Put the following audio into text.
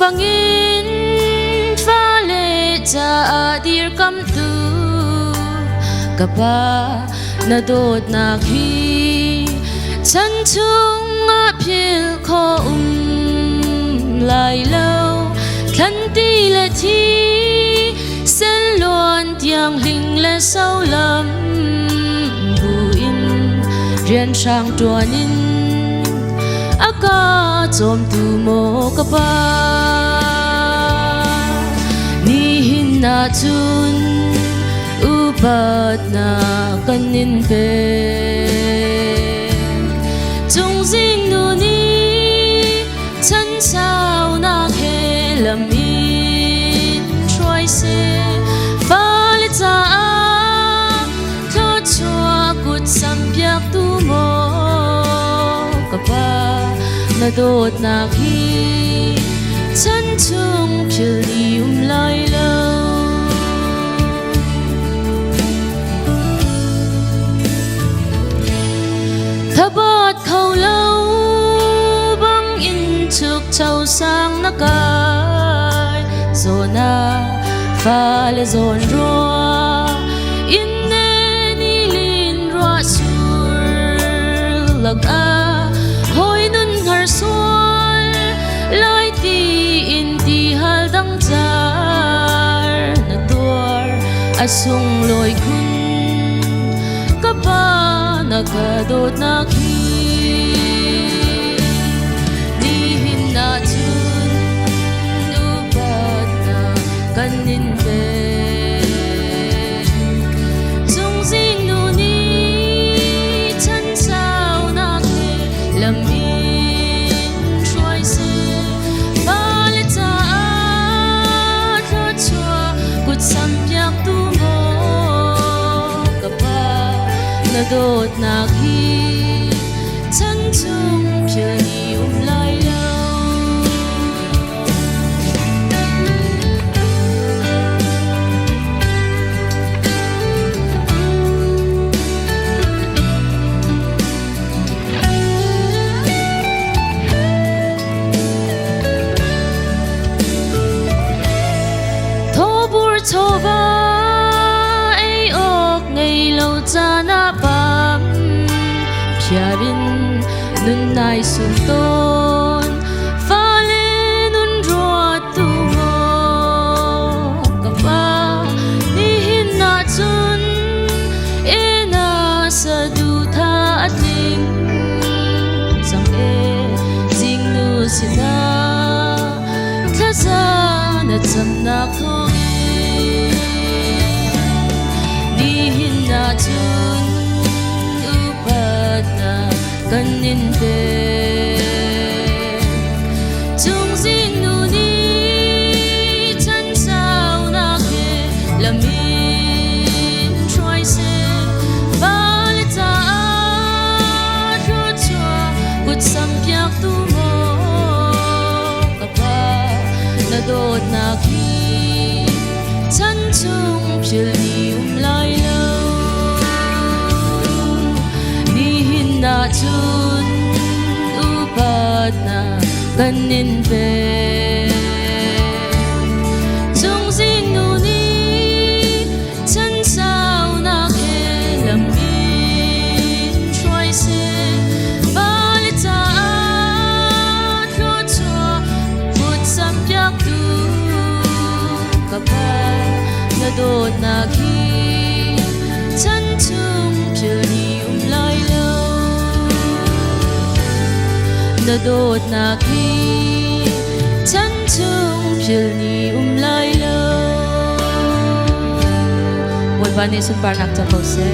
bangin pha lệ cha dir kam tu kapa na dot na khi chân chung phiêu khó lại lâu khăn ti lệ thi sen loan tiếng linh lệ sâu lắm bu in riêng sang tuan in aka chom tu mo kapa ni hin na chun upat na kanin pe chung jing nu ni chan sao na khe lam in troi se fa le cha tho chua kut sam piak tu mo kapa na dot na khi chan chung phil ni lai lo bớt khâu lâu băng in chuk châu sang na kai zona pha le zon roa in ne ni lin roa sur lag a hoi nun ngar sol lai ti in ti hal dang jar na tor asung loi kun kapa nakadot na khi ni hin na chun upat na kanin pe chung jing nu ni chan sao na khe lam in troi se ba le cha tho chua kut sam piak tu mo kapa na dot na khi chân chung phil ni lai lâu thô bur thô va ai ok ngày lâu cha na bám piarin nun nai sum ton pha le nun ro tu mo kapa ni hin na chun e na sa du tha atling sang e jing nu sina tha sa na cham na khong ni hin na chun upat na kanin pe chung jing nu ni chan sao na khe lam in troi se ba le cha tho chua kut sam piak tu mo kapa na dot na khi chan chung phil ni lai lo ni hin na chun upat na kanin pe chung jing nu ni chan sao na khe lam in troi se ba le cha tho chua kut sam piak tu kapa na dot na khi chan chung phil ni lai lo na dot na khi chan chung phil ni lai lo một vài niên xuân parnak cho cầu xe